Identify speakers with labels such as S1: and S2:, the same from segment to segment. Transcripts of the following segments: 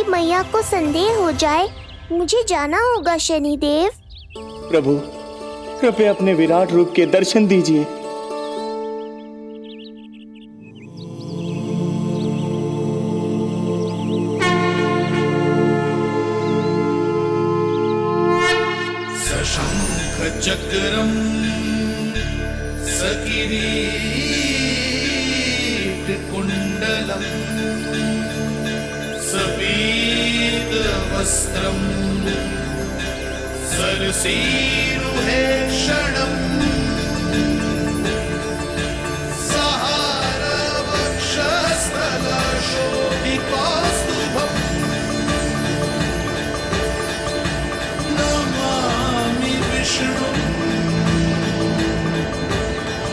S1: मैया को संदेह हो जाए, मुझे जाना होगा शनिदेव।
S2: प्रभु, कृपया अपने विराट रूप के दर्शन दीजिए।
S3: सशंख चक्रम सकिरीट कुंडलम सपीत वस्त्रम सरसीरुहेक्षणम सहार वक्षस्थलशोभिकास्तुभम् नमामि विष्णुं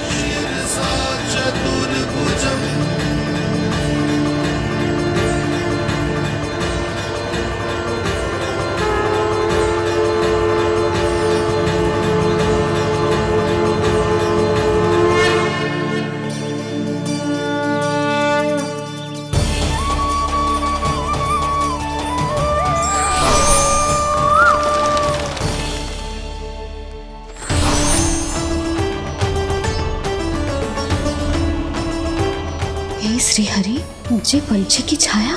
S3: शिरसा चतुर्भुजम्।
S4: हे श्री हरि, मुझे पंछी की छाया।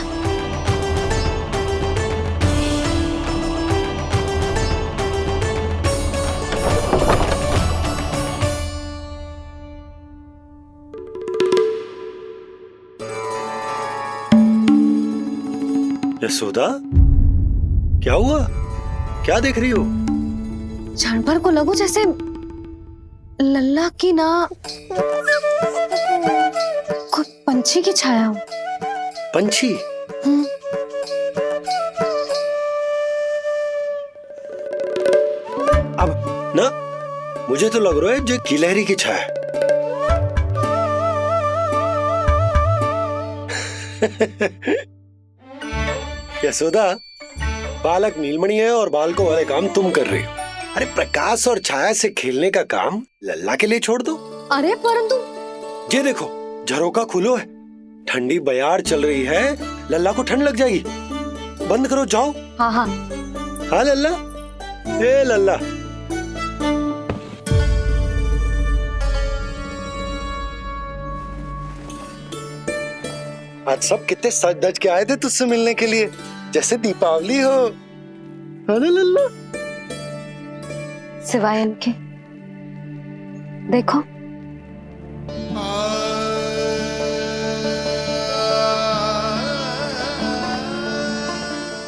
S5: यशोदा, क्या हुआ? क्या देख रही हो?
S4: क्षण भर को लगो जैसे लल्ला की ना कोई पंछी की छाया हो।
S5: पंछी? अब ना मुझे तो लग रहा है जो गिलहरी की छाया। यशोदा, बालक नीलमणि है और बालकों वाले काम तुम कर रही हो। अरे प्रकाश और छाया से खेलने का काम लल्ला के लिए छोड़ दो।
S4: अरे परंतु
S5: ये देखो, झरोका खुलो है, ठंडी बयार चल रही है, लल्ला को ठंड लग जाएगी। बंद करो, जाओ।
S4: हाँ हाँ
S5: हाँ लल्ला, ए लल्ला। आज सब कितने सज धज के आए थे तुझसे मिलने के लिए, जैसे दीपावली हो। अरे लल्ला,
S4: सिवाय इनके देखो।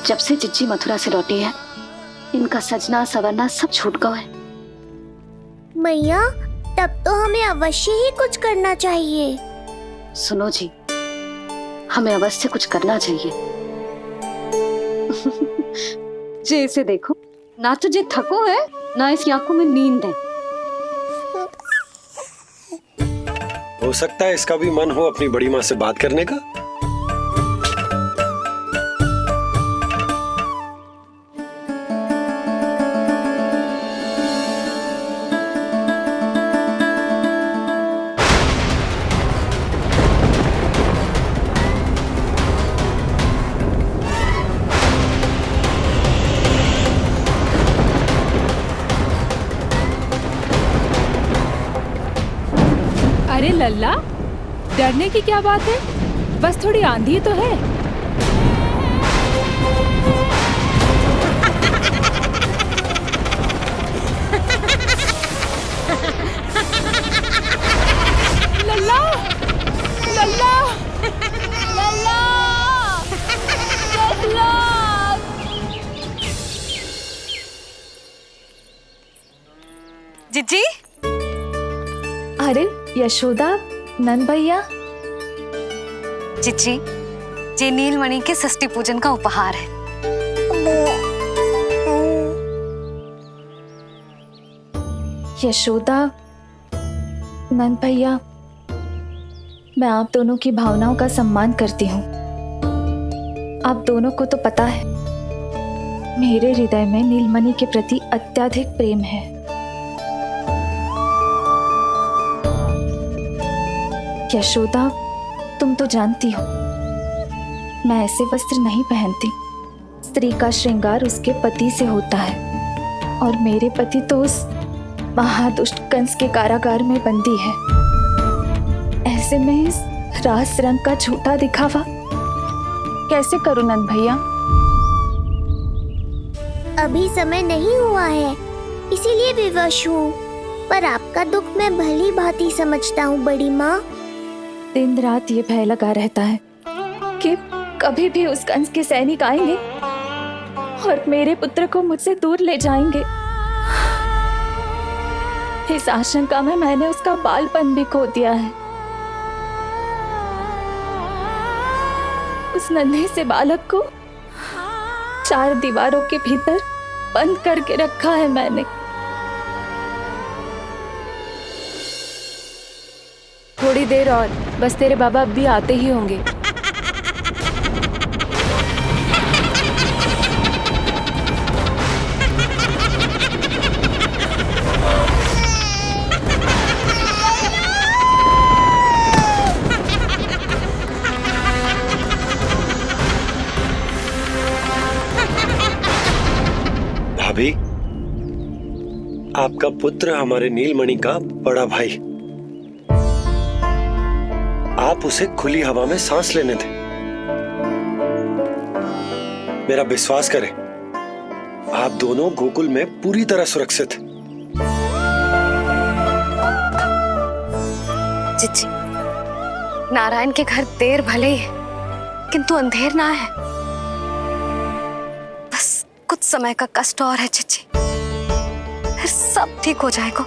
S4: जब से चिच्ची मथुरा से लौटी है, इनका सजना सवरना सब छूट गया है।
S1: मैया, तब तो हमें अवश्य ही कुछ करना चाहिए।
S4: सुनो जी, हमें अवश्य कुछ करना चाहिए। जे इसे देखो, ना तो जे थको है, ना इसकी आंखों में नींद है।
S5: हो सकता है इसका भी मन हो अपनी बड़ी माँ से बात करने का।
S6: अरे लल्ला, डरने की क्या बात है? बस थोड़ी आंधी तो है। लल्ला, लल्ला, लल्ला, लल्ला।
S4: जिज्जी,
S6: अरे यशोदा, नंद भैया।
S4: चिच्ची, ये नीलमणि के षष्ठी पूजन का उपहार है।
S6: यशोदा, नंद भैया, मैं आप दोनों की भावनाओं का सम्मान करती हूँ। आप दोनों को तो पता है, मेरे हृदय में नीलमणि के प्रति अत्यधिक प्रेम है। यशोदा, तुम तो जानती हो मैं ऐसे वस्त्र नहीं पहनती। स्त्री का श्रृंगार उसके पति से होता है और मेरे पति तो उस महादुष्ट कंस के कारागार में बंदी है। ऐसे में इस रास रंग का झूठा दिखावा कैसे करूं नंद भैया?
S1: अभी समय नहीं हुआ है, इसीलिए विवश हूँ। पर आपका दुख मैं भली भांति समझता हूँ बड़ी माँ।
S6: दिन रात ये भय लगा रहता है कि कभी भी उस कंस के सैनिक आएंगे और मेरे पुत्र को मुझसे दूर ले जाएंगे। इस आशंका में मैंने उसका बालपन भी खो दिया है। उस नन्हे से बालक को 4 दीवारों के भीतर बंद करके रखा है मैंने।
S7: थोड़ी देर और, बस तेरे बाबा अब भी आते ही होंगे।
S5: भाभी, आपका पुत्र हमारे नीलमणि का बड़ा भाई। आप उसे खुली हवा में सांस लेने दें। मेरा विश्वास करें, आप दोनों गोकुल में पूरी तरह सुरक्षित हैं।
S8: चिच्ची, नारायण के घर देर भले ही है, किंतु अंधेर ना है। बस कुछ समय का कष्ट और है चिच्ची, फिर सब ठीक हो जाएगा।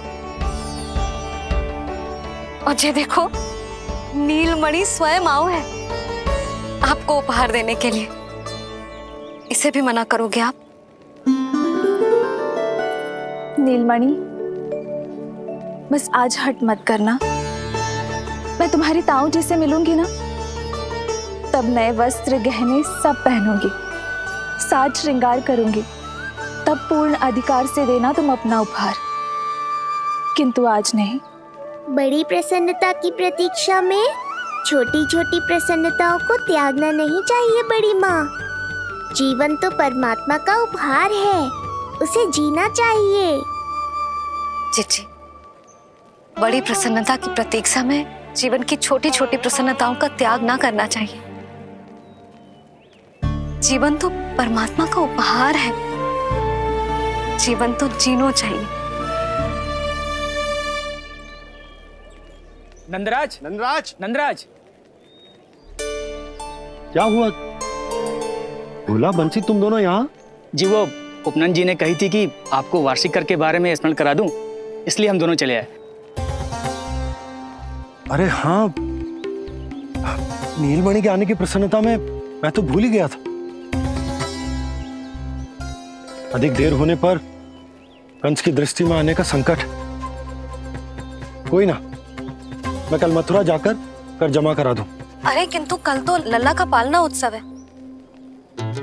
S8: और ये देखो, नीलमणि स्वयं आओ है आपको उपहार देने के लिए। इसे भी मना करोगे आप?
S6: नीलमणि, बस आज हट मत करना। मैं तुम्हारी ताऊ जी से मिलूंगी ना, तब नए वस्त्र गहने सब पहनूंगी, साज श्रृंगार करूंगी, तब पूर्ण अधिकार से देना तुम अपना उपहार। किंतु आज नहीं।
S1: बड़ी प्रसन्नता की प्रतीक्षा में छोटी छोटी प्रसन्नताओं को त्यागना नहीं चाहिए बड़ी माँ। जीवन तो परमात्मा का उपहार है, उसे जीना चाहिए।
S8: चिच्ची, बड़ी प्रसन्नता की प्रतीक्षा में जीवन की छोटी छोटी प्रसन्नताओं का त्याग ना करना चाहिए। जीवन तो परमात्मा का उपहार है, जीवन तो जीना चाहिए।
S9: नंदराज,
S2: नंदराज,
S9: नंदराज,
S2: क्या हुआ? भोला, बंसी, तुम दोनों यहाँ?
S9: जी वो उपनंद जी ने कही थी कि आपको वार्षिक कर के बारे में स्मरण करा दूं, इसलिए हम दोनों चले आए।
S2: अरे हाँ, नीलमणि के आने की प्रसन्नता में मैं तो भूल ही गया था। अधिक देर होने पर कंस की दृष्टि में आने का संकट। कोई ना, मैं कल मथुरा जाकर कर जमा करा दूं।
S8: अरे किंतु कल तो लल्ला का पालना उत्सव है।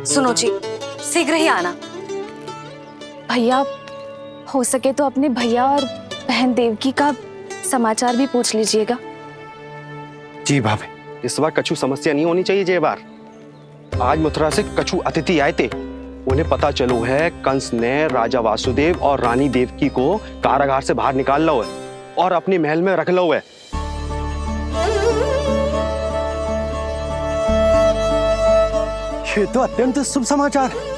S8: सुनो जी, शीघ्र ही आना।
S6: भैया, हो सके तो अपने भैया और बहन देवकी का समाचार भी पूछ लीजिएगा।
S2: जी भाभी।
S10: इस बार कछु समस्या नहीं होनी चाहिए। ये बार आज मथुरा से कछु अतिथि आए थे, उन्हें पता चलो है कंस ने राजा वासुदेव और रानी देवकी को कारागार से बाहर निकाल लो है और अपने महल में रख लो है।
S2: ये तो अत्यंत शुभ समाचार है।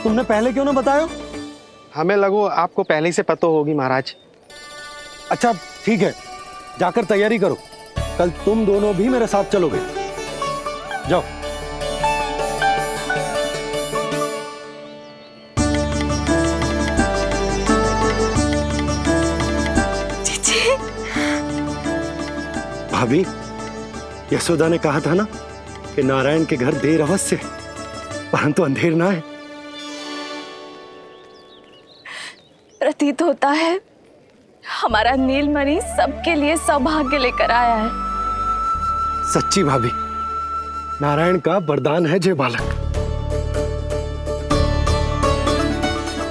S2: तुमने पहले क्यों ना बताया?
S10: हमें लगो आपको पहले ही से पता होगी महाराज।
S2: अच्छा ठीक है, जाकर तैयारी करो, कल तुम दोनों भी मेरे साथ चलोगे। जाओ। भाभी, यशोदा ने कहा था ना कि नारायण के घर देर अवश्य है, परंतु अंधेर ना है।
S6: प्रतीत होता है हमारा नीलमणि सबके लिए सौभाग्य लेकर आया है।
S2: सच्ची भाभी, नारायण का वरदान है जे बालक।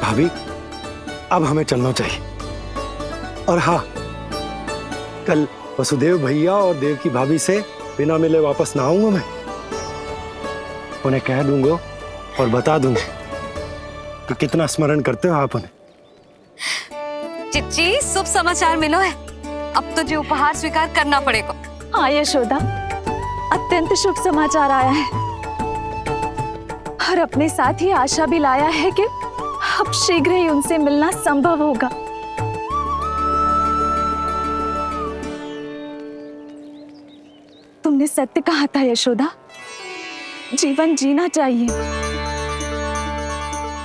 S2: भाभी, अब हमें चलना चाहिए। और हाँ, कल वसुदेव भैया और देव की भाभी से बिना मिले वापस ना आऊंगा मैं। उन्हें कह दूंगा और बता दूंगा कि कितना स्मरण करते हो आप उन्हें।
S8: चिच्ची, शुभ समाचार मिलो है। अब तुझे उपहार स्वीकार करना पड़ेगा।
S6: हाँ यशोदा, अत्यंत शुभ समाचार आया है और अपने साथ ही आशा भी लाया है कि अब शीघ्र ही उनसे मिलना संभव होगा। तुमने सत्य कहा था यशोदा, जीवन जीना चाहिए।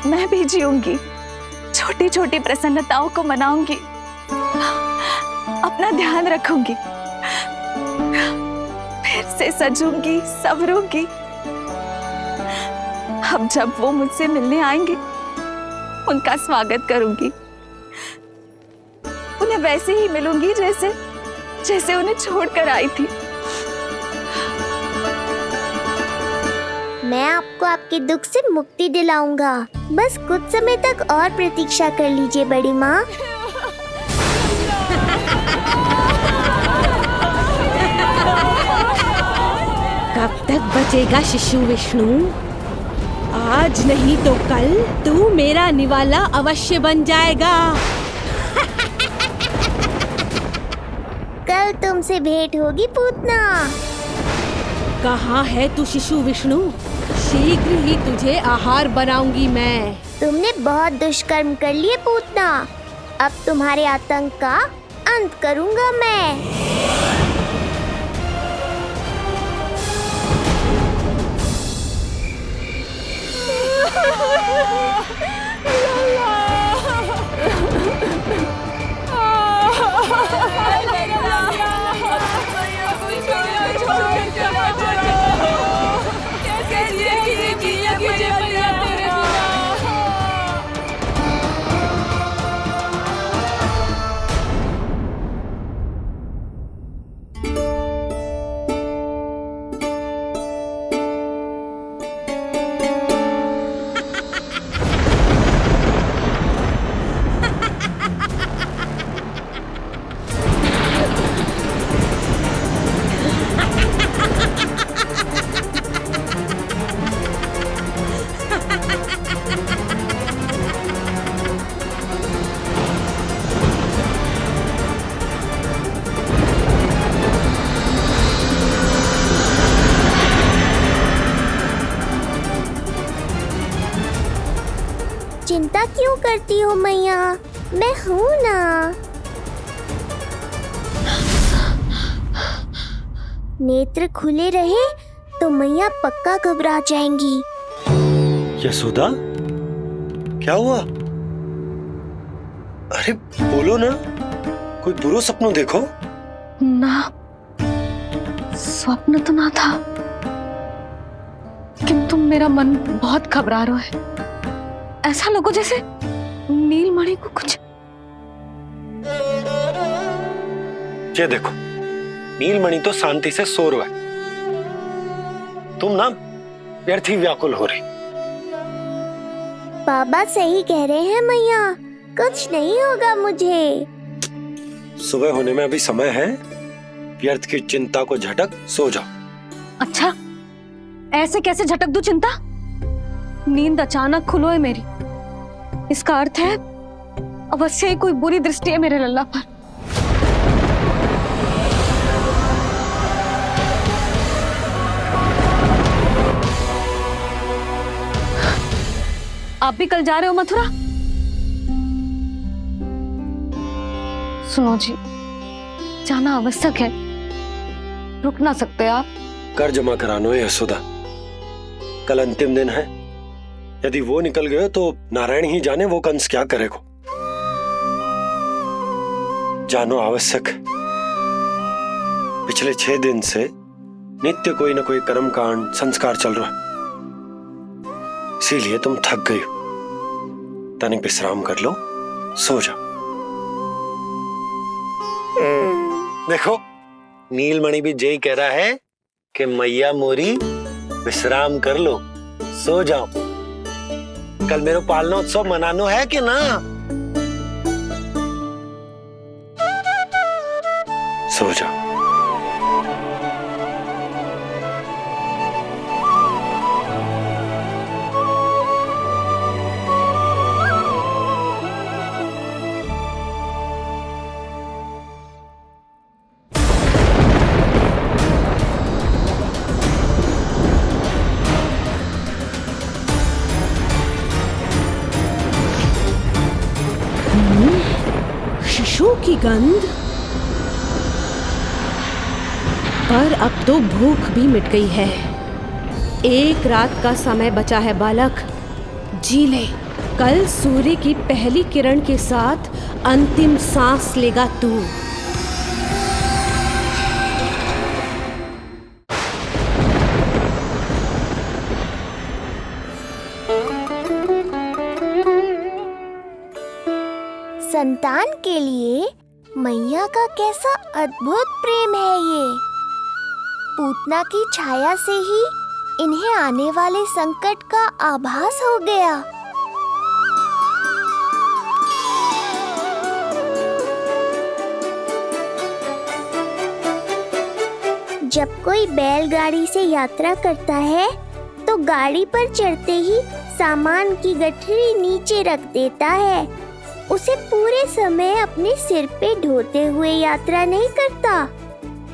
S6: मैं भी जीऊंगी, छोटी छोटी प्रसन्नताओं को मनाऊंगी, अपना ध्यान रखूंगी, फिर से सजूंगी, संवरूंगी। अब जब वो मुझसे मिलने आएंगे, उनका स्वागत करूंगी। उन्हें वैसे ही मिलूंगी जैसे जैसे उन्हें छोड़कर आई थी।
S1: मैं आपको आपके दुख से मुक्ति दिलाऊंगा। बस कुछ समय तक और प्रतीक्षा कर लीजिए बड़ी माँ।
S11: कब तक बचेगा शिशु विष्णु? आज नहीं तो कल तू मेरा निवाला अवश्य बन जाएगा।
S1: कल तुमसे भेंट होगी पूतना।
S11: कहाँ है तू शिशु विष्णु? शीघ्र ही तुझे आहार बनाऊंगी मैं।
S1: तुमने बहुत दुष्कर्म कर लिए पूतना। अब तुम्हारे आतंक का अंत करूंगा मैं। चिंता क्यों करती हो मैया? मैं हूँ ना। नेत्र खुले रहे तो मैया पक्का घबरा जाएंगी।
S5: यशोदा, क्या हुआ? अरे बोलो ना, कोई बुरा सपना देखो।
S8: ना, स्वप्न तो ना था, किंतु मेरा मन बहुत घबरा रहा है। ऐसा लगो जैसे नीलमणि को कुछ।
S5: ये देखो, नीलमणि तो शांति से सो रहा है। तुम ना व्यर्थ ही व्याकुल हो रही।
S1: बाबा सही कह रहे हैं मैया, कुछ नहीं होगा मुझे।
S5: सुबह होने में अभी समय है। व्यर्थ की चिंता को झटक सो जाओ।
S8: अच्छा, ऐसे कैसे झटक दूं चिंता? नींद अचानक खुलो है मेरी। इसका अर्थ है अवश्य ही कोई बुरी दृष्टि है मेरे लल्ला पर। आप भी कल जा रहे हो मथुरा? सुनो जी, जाना आवश्यक है, रुक ना सकते आप?
S5: कर जमा करानो है यशोदा, कल अंतिम दिन है। यदि वो निकल गए तो नारायण ही जाने वो कंस क्या करेगा। जानो आवश्यक। पिछले 6 दिन से नित्य कोई ना कोई कर्मकांड संस्कार चल रहा है, इसीलिए तुम थक गई हो। तनिक विश्राम कर लो, सो जाओ। देखो, नीलमणि भी यही कह रहा है कि मैया मोरी विश्राम कर लो, सो जाओ। कल मेरे पालना उत्सव मनानो है कि ना? सो जाओ।
S11: गंध। पर अब तो भूख भी मिट गई है। एक रात का समय बचा है बालक, जी ले। कल सूर्य की पहली किरण के साथ अंतिम सांस लेगा तू।
S1: संतान के लिए मैया का कैसा अद्भुत प्रेम है ये। पूतना की छाया से ही इन्हें आने वाले संकट का आभास हो गया। जब कोई बैलगाड़ी से यात्रा करता है तो गाड़ी पर चढ़ते ही सामान की गठरी नीचे रख देता है। उसे पूरे समय अपने सिर पे ढोते हुए यात्रा नहीं करता।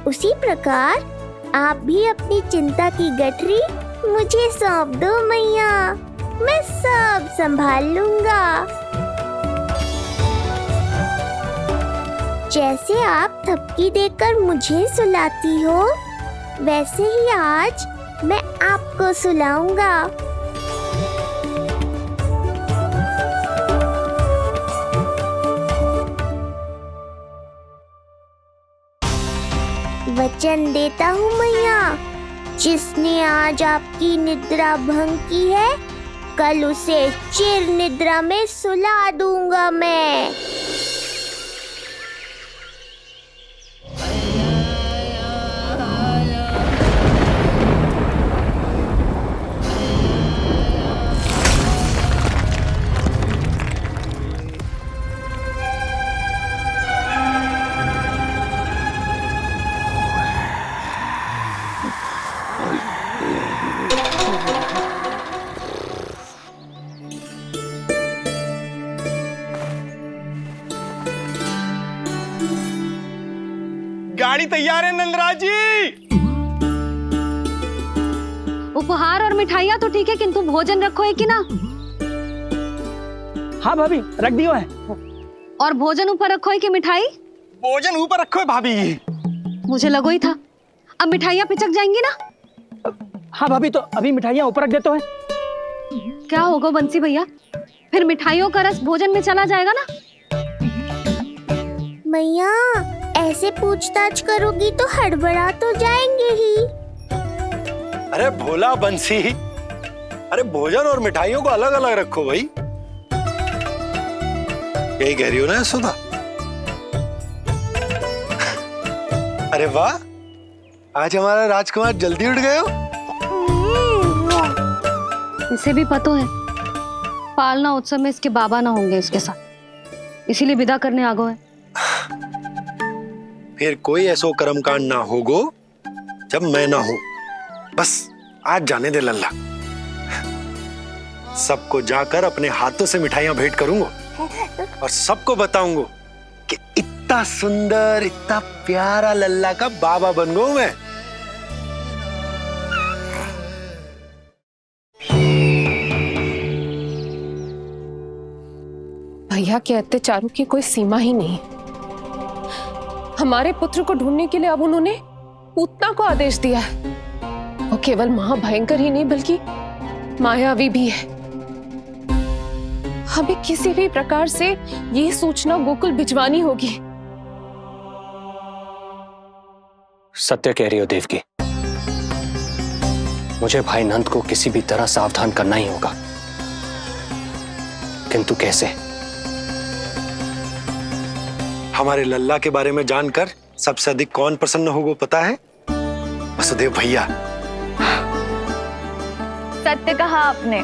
S1: उसी प्रकार आप भी अपनी चिंता की गठरी मुझे सौंप दो मैया, मैं सब संभाल लूंगा। जैसे आप थपकी देकर मुझे सुलाती हो, वैसे ही आज मैं आपको सुलाऊंगा। वचन देता हूँ मैया, जिसने आज आपकी निद्रा भंग की है, कल उसे चिर निद्रा में सुला दूंगा मैं।
S10: गाड़ी तैयार है नंदराज जी।
S8: उपहार और मिठाइयाँ तो ठीक है, किंतु भोजन रखो है कि ना?
S9: हाँ भाभी, रख दियो है।
S8: और भोजन ऊपर रखो है कि मिठाई?
S10: भोजन ऊपर रखो है भाभी।
S8: मुझे लगो ही था, अब मिठाइयाँ पिचक जाएंगी ना।
S9: हाँ भाभी, तो अभी मिठाइयाँ ऊपर रख देते हैं।
S8: क्या होगा बंसी भैया, फिर मिठाइयों का रस भोजन में चला जाएगा ना।
S1: मैया ऐसे पूछताछ करोगी तो हड़बड़ा तो जाएंगे ही।
S5: अरे भोला बंसी, अरे भोजन और मिठाइयों को अलग अलग रखो भाई। यही कह रही हो ना यशोदा? अरे वाह, आज हमारा राजकुमार जल्दी उठ गए हो।
S8: इसे भी पता है पालना उत्सव में इसके बाबा ना होंगे इसके साथ, इसीलिए विदा करने आ गए।
S5: फिर कोई ऐसो कर्मकांड ना होगो जब मैं ना हूं। बस आज जाने दे लल्ला, सबको जाकर अपने हाथों से मिठाइयां भेंट करूंगा और सबको बताऊंगा कि इतना सुंदर, इतना प्यारा लल्ला का बाबा बन गया मैं।
S7: भैया के अत्याचारों की कोई सीमा ही नहीं। हमारे पुत्र को ढूंढने के लिए अब उन्होंने पूतना को आदेश दिया है। वो केवल महाभयंकर ही नहीं बल्कि मायावी भी है। हमें किसी भी प्रकार से ये सूचना गोकुल भिजवानी होगी।
S10: सत्य कह रही हो देवकी, मुझे भाई नंद को किसी भी तरह सावधान करना ही होगा, किंतु कैसे?
S5: हमारे लल्ला के बारे में जानकर सबसे अधिक कौन प्रसन्न होगा पता है? वसुदेव भैया।
S6: सत्य कहा आपने।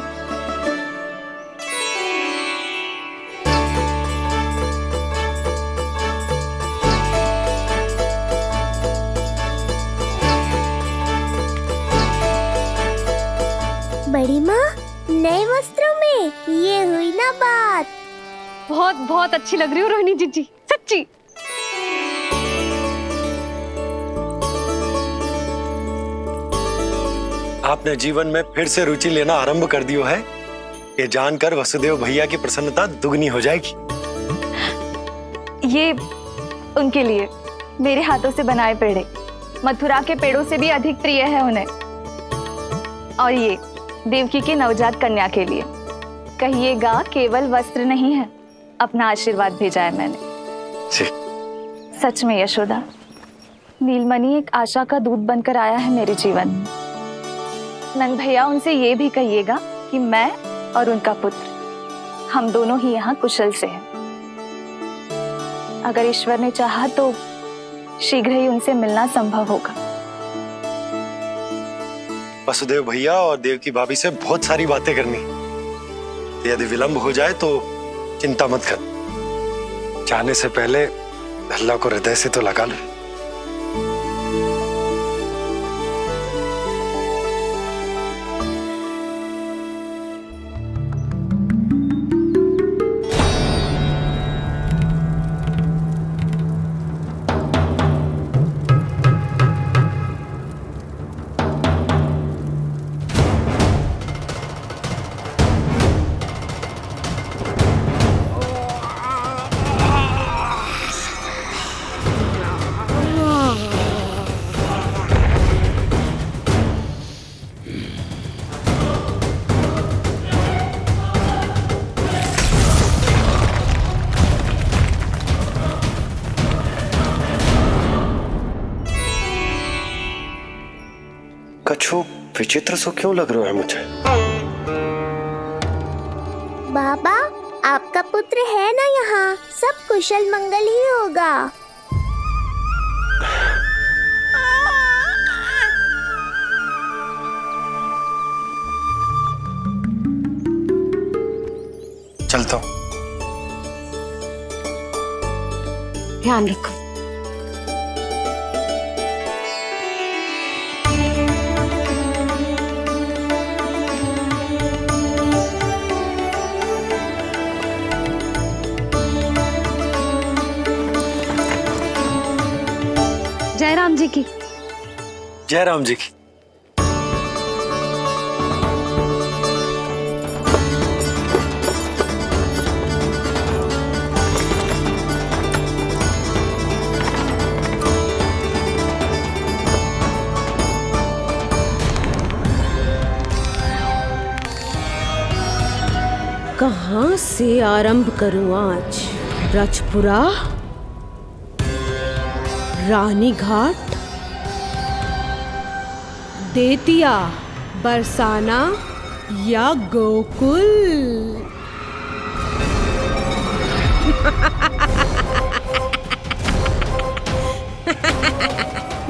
S1: बड़ी माँ, नए वस्त्रों में ये हुई ना बात।
S8: बहुत बहुत अच्छी लग रही हो रोहिणी जीजी, सच्ची।
S5: आपने जीवन में फिर से रुचि लेना आरंभ कर दियो है, ये जानकर वसुदेव भैया की प्रसन्नता दुगनी हो जाएगी।
S6: उनके लिए मेरे हाथों से बनाए पेड़े मथुरा के पेड़ों से भी अधिक प्रिय है उन्हें। और ये देवकी की नवजात कन्या के लिए कहिएगा केवल वस्त्र नहीं है, अपना आशीर्वाद भेजा है मैंने। सच में यशोदा, नीलमणि एक आशा का दूत बनकर आया है मेरे जीवन में। नंद भैया उनसे ये भी कहिएगा कि मैं और उनका पुत्र हम दोनों ही यहाँ कुशल से हैं। अगर ईश्वर ने चाहा तो शीघ्र ही उनसे मिलना संभव होगा।
S2: वसुदेव भैया और देवकी भाभी से बहुत सारी बातें करनी, तो यदि विलंब हो जाए तो चिंता मत कर। जाने से पहले अल्लाह को हृदय से तो लगा लो।
S5: कछु विचित्र सो क्यों लग रहा है मुझे?
S1: बाबा, आपका पुत्र है ना यहाँ, सब कुशल मंगल ही होगा।
S2: चलता हूँ।
S11: ध्यान रखो। जय राम जी की।
S2: जय राम जी की।
S11: कहाँ से आरंभ करूं आज? ब्रजपुरा, रानी घाट, देतिया, बरसाना या गोकुल?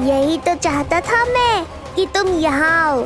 S1: यही तो चाहता था मैं कि तुम यहाँ आओ।